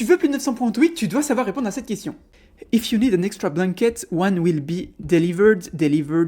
tu veux plus de 900 points en TOEIC, tu dois savoir répondre à cette question. If you need an extra blanket, one will be delivered, delivers,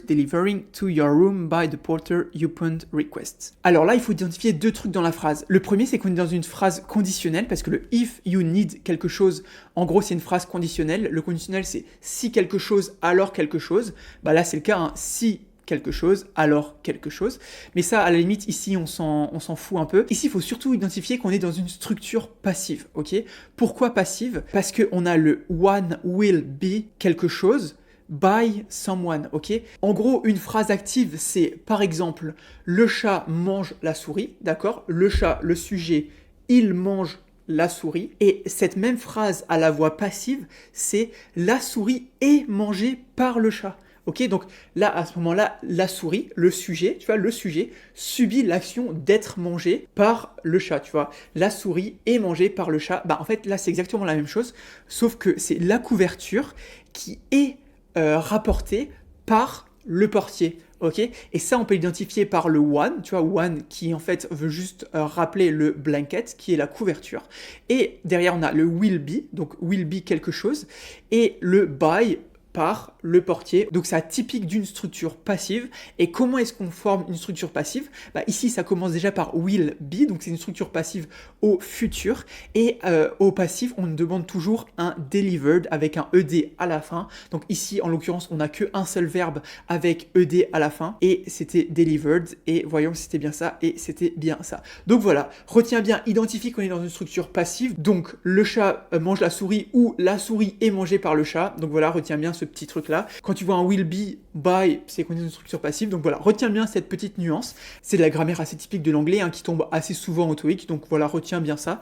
delivering to your room by the porter upon request. Alors là, il faut identifier deux trucs dans la phrase. Le premier, c'est qu'on est dans une phrase conditionnelle, parce que le if you need quelque chose, en gros, c'est une phrase conditionnelle. Le conditionnel, c'est si quelque chose, alors quelque chose. Bah là, c'est le cas, hein. Si quelque chose, alors quelque chose. Mais ça, à la limite, ici, on s'en fout un peu. Ici, il faut surtout identifier qu'on est dans une structure passive, ok? Pourquoi passive? Parce qu'on a le one will be quelque chose by someone, ok? En gros, une phrase active, c'est par exemple, le chat mange la souris, d'accord? Le chat, le sujet, il mange la souris. Et cette même phrase à la voix passive, c'est la souris est mangée par le chat. Ok, donc là, à ce moment-là, la souris, le sujet, tu vois, le sujet subit l'action d'être mangé par le chat, tu vois. La souris est mangée par le chat. Bah, en fait, là, c'est exactement la même chose, sauf que c'est la couverture qui est rapportée par le portier. Ok, et ça on peut l'identifier par le one, tu vois, one qui en fait veut juste rappeler le blanket qui est la couverture, et derrière on a le will be, donc will be quelque chose, et le by par le portier. Donc c'est typique d'une structure passive. Et comment est-ce qu'on forme une structure passive? Bah, ici ça commence déjà par will be, donc c'est une structure passive au futur, et au passif on demande toujours un delivered avec un ed à la fin. Donc ici en l'occurrence on n'a qu'un seul verbe avec ed à la fin, et c'était delivered, et voyons si c'était bien ça, et c'était bien ça. Donc voilà, retiens bien, identifie qu'on est dans une structure passive, donc le chat mange la souris, ou la souris est mangée par le chat. Donc voilà, retiens bien ce petit truc là. Quand tu vois un will be by, c'est qu'on est dans une structure passive. Donc voilà, retiens bien cette petite nuance. C'est de la grammaire assez typique de l'anglais, hein, qui tombe assez souvent au TOEIC. Donc voilà, retiens bien ça.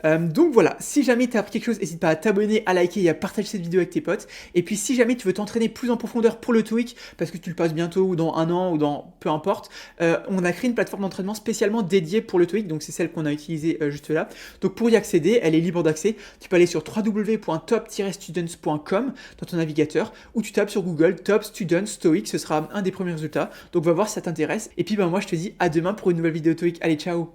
Donc voilà, si jamais tu as appris quelque chose, n'hésite pas à t'abonner, à liker et à partager cette vidéo avec tes potes. Et puis si jamais tu veux t'entraîner plus en profondeur pour le TOEIC, parce que tu le passes bientôt ou dans un an ou dans peu importe, on a créé une plateforme d'entraînement spécialement dédiée pour le TOEIC. Donc c'est celle qu'on a utilisée juste là. Donc pour y accéder, elle est libre d'accès. Tu peux aller sur www.top-students.com dans ton navigateur, ou tu tapes sur Google Top Students TOEIC, ce sera un des premiers résultats. Donc va voir si ça t'intéresse. Et puis moi je te dis à demain pour une nouvelle vidéo TOEIC. Allez, ciao!